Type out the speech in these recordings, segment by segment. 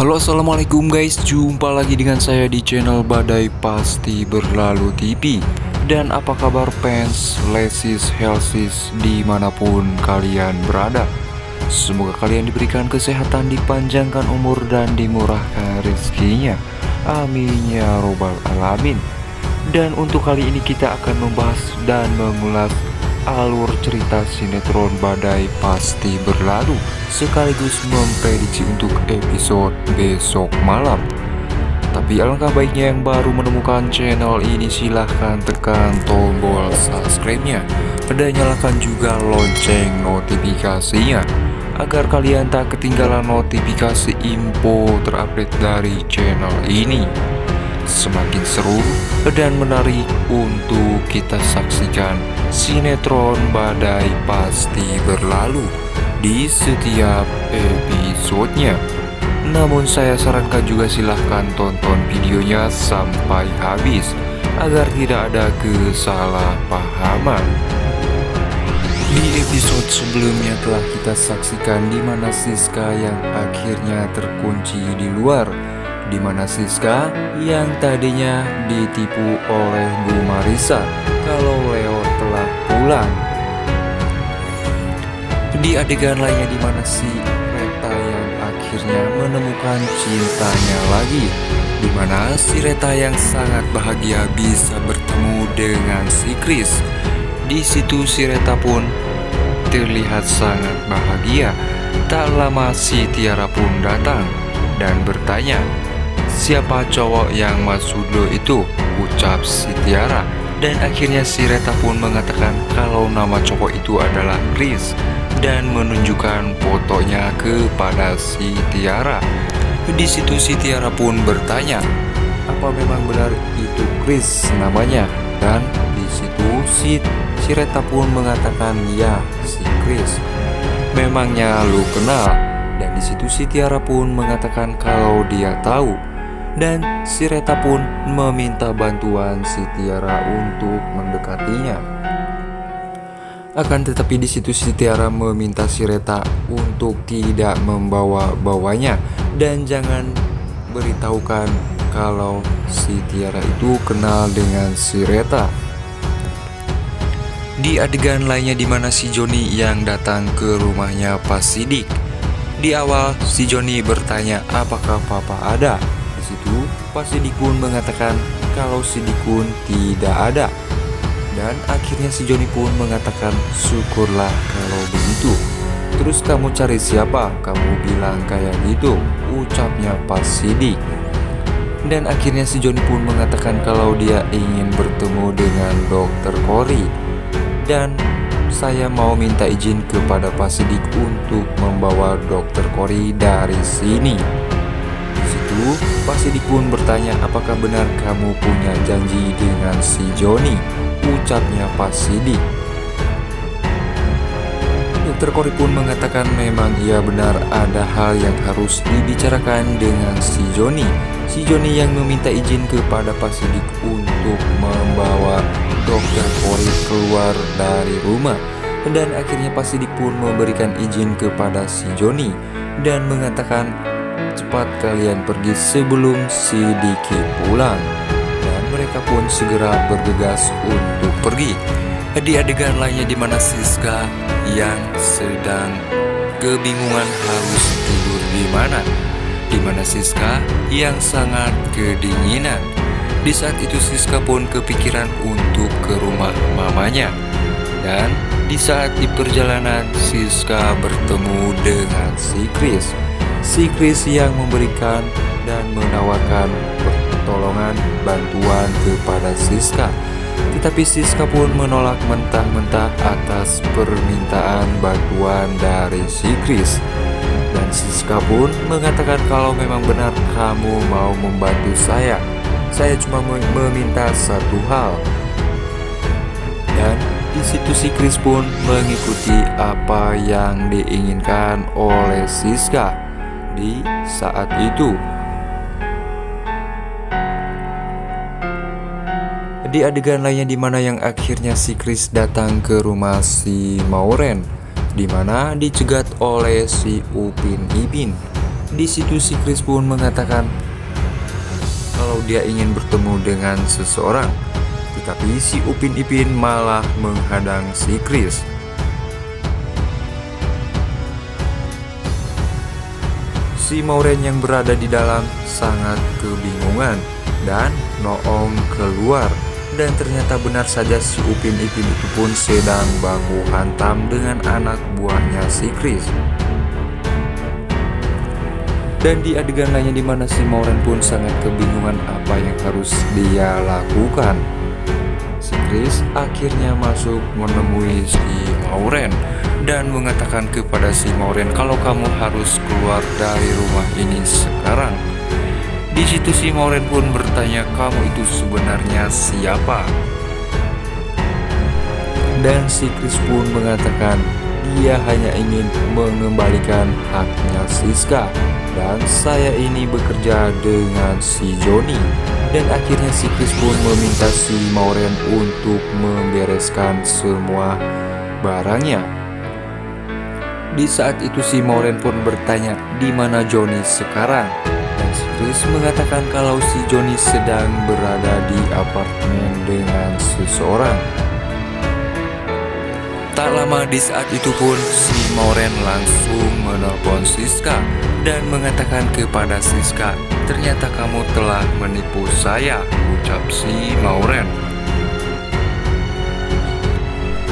Halo, assalamualaikum guys. Jumpa lagi dengan saya di channel Badai Pasti Berlalu TV. Dan apa kabar fans Lesis Helsis dimanapun kalian berada? Semoga kalian diberikan kesehatan, dipanjangkan umur, dan dimurahkan rezekinya. Amin ya robbal alamin. Dan untuk kali ini kita akan membahas dan mengulas alur cerita sinetron Badai Pasti Berlalu, sekaligus memprediksi untuk episode besok malam. Tapi alangkah baiknya yang baru menemukan channel ini, silahkan tekan tombol subscribe-nya dan nyalakan juga lonceng notifikasinya, agar kalian tak ketinggalan notifikasi info terupdate dari channel ini. Semakin seru dan menarik untuk kita saksikan sinetron Badai Pasti Berlalu di setiap episodenya. Namun saya sarankan juga silahkan tonton videonya sampai habis agar tidak ada kesalahpahaman. Di episode sebelumnya telah kita saksikan di mana Siska yang akhirnya terkunci di luar, di mana Siska yang tadinya ditipu oleh Bu Marissa kalau Leo telah pulang. Di adegan lainnya di mana si Reta yang akhirnya menemukan cintanya lagi, di mana si Reta yang sangat bahagia bisa bertemu dengan si Kris. Di situ si Reta pun terlihat sangat bahagia. Tak lama si Tiara pun datang dan bertanya, "Siapa cowok yang masuk lo itu?" ucap si Tiara. Dan akhirnya si Reta pun mengatakan kalau nama cowok itu adalah Kris dan menunjukkan fotonya kepada si Tiara. Di situ si Tiara pun bertanya, apa memang benar itu Kris namanya? Dan di situ si Reta pun mengatakan, ya, si Kris. Memangnya lu kenal? Dan di situ si Tiara pun mengatakan kalau dia tahu. Dan si Reta pun meminta bantuan si Tiara untuk mendekatinya. Akan tetapi di situ si Tiara meminta si Reta untuk tidak membawa-bawanya dan jangan beritahukan kalau si Tiara itu kenal dengan si Reta. Di adegan lainnya di mana si Joni yang datang ke rumahnya Pak Sidik. Di awal si Joni bertanya apakah Papa ada. Di situ Pak Sidik pun mengatakan kalau si Dikun tidak ada. Dan akhirnya si Joni pun mengatakan, syukurlah kalau begitu. Terus kamu cari siapa? Kamu bilang kayak gitu, ucapnya Pak Sidik. Dan akhirnya si Joni pun mengatakan kalau dia ingin bertemu dengan Dokter Kori. Dan saya mau minta izin kepada Pak Sidik untuk membawa Dokter Kori dari sini. Di situ Pak Sidik pun bertanya, apakah benar kamu punya janji dengan si Joni? Ucapnya Pak Sidik. Dokter Kori pun mengatakan memang ia benar ada hal yang harus dibicarakan dengan si Joni. Si Joni yang meminta izin kepada Pak Sidik untuk membawa Dokter Kori keluar dari rumah. Dan akhirnya Pak Sidik pun memberikan izin kepada si Joni dan mengatakan, cepat kalian pergi sebelum si Diki pulang. Dan mereka pun segera bergegas untuk pergi. Di adegan lainnya di mana Siska yang sedang kebingungan harus tidur di mana. Di mana Siska yang sangat kedinginan. Di saat itu Siska pun kepikiran untuk ke rumah mamanya. Dan di saat di perjalanan Siska bertemu dengan si Kris. Si Kris yang memberikan dan menawarkan pertolongan bantuan kepada Siska. Tetapi Siska pun menolak mentah-mentah atas permintaan bantuan dari si Kris. Dan Siska pun mengatakan kalau memang benar kamu mau membantu saya cuma meminta satu hal. Dan di situ si Kris pun mengikuti apa yang diinginkan oleh Siska di saat itu. Di adegan lainnya di mana yang akhirnya si Kris datang ke rumah si Maureen, di mana dicegat oleh si Upin Ipin. Di situ si Chris pun mengatakan kalau dia ingin bertemu dengan seseorang, tetapi si Upin Ipin malah menghadang si Chris. Si Maureen yang berada di dalam sangat kebingungan dan noong keluar. Dan ternyata benar saja si Upin Ipin itu pun sedang baku hantam dengan anak buahnya si Chris. Dan di adegan lainnya dimana si Maureen pun sangat kebingungan apa yang harus dia lakukan. Si Chris akhirnya masuk menemui si Maureen dan mengatakan kepada si Maureen kalau kamu harus keluar dari rumah ini sekarang. Di situ si Maureen pun bertanya, kamu itu sebenarnya siapa? Dan si Chris pun mengatakan dia hanya ingin mengembalikan haknya Siska, dan saya ini bekerja dengan si Johnny. Dan akhirnya si Chris pun meminta si Maureen untuk membereskan semua barangnya. Di saat itu si Maureen pun bertanya di mana Johnny sekarang. Si Chris mengatakan kalau si Johnny sedang berada di apartemen dengan seseorang. Tak lama di saat itu pun si Maureen langsung menelpon Siska dan mengatakan kepada Siska, ternyata kamu telah menipu saya, ucap si Maureen.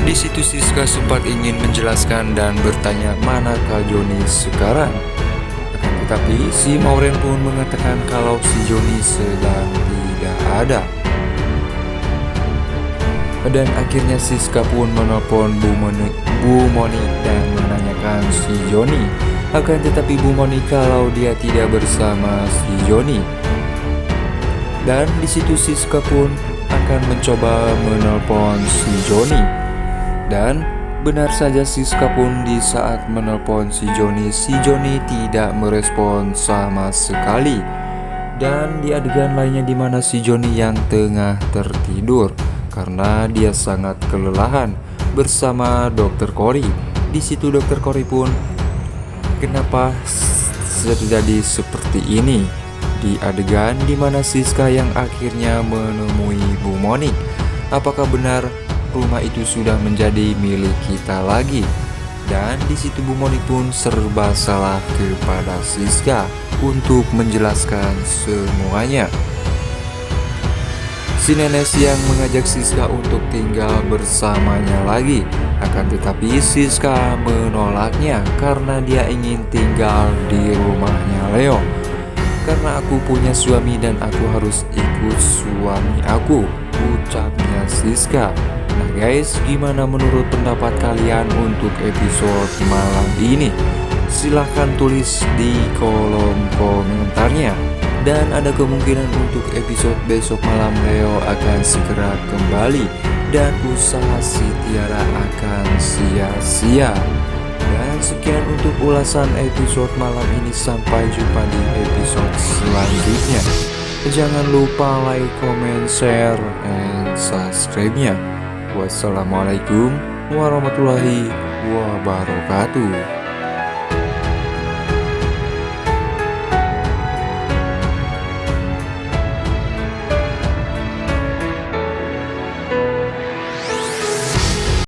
Di situ Siska sempat ingin menjelaskan dan bertanya manakah Johnny sekarang. Tapi si Maureen pun mengatakan kalau si Johnny sedang tidak ada. Dan akhirnya Siska pun menelpon Bu Moni dan menanyakan si Johnny. Akan tetapi Bu Moni kalau dia tidak bersama si Johnny. Dan di situ Siska pun akan mencoba menelpon si Johnny. Dan benar saja Siska pun di saat menelpon si Johnny tidak merespon sama sekali. Dan di adegan lainnya dimana si Johnny yang tengah tertidur karena dia sangat kelelahan bersama Dr. Cory. Di situ Dr. Cory pun, kenapa terjadi seperti ini? Di adegan dimana Siska yang akhirnya menemui Bu Moni, apakah benar rumah itu sudah menjadi milik kita lagi? Dan di situ Bu Moni pun serba salah kepada Siska untuk menjelaskan semuanya. Si nenek yang mengajak Siska untuk tinggal bersamanya lagi, akan tetapi Siska menolaknya karena dia ingin tinggal di rumahnya Leo. Karena aku punya suami dan aku harus ikut suami aku, ucapnya Siska. Nah guys, gimana menurut pendapat kalian untuk episode malam ini? Silahkan tulis di kolom komentarnya. Dan ada kemungkinan untuk episode besok malam Leo akan segera kembali dan usaha si Tiara akan sia-sia. Dan sekian untuk ulasan episode malam ini, sampai jumpa di episode selanjutnya. Jangan lupa like, comment, share, and subscribe-nya. Wassalamualaikum warahmatullahi wabarakatuh.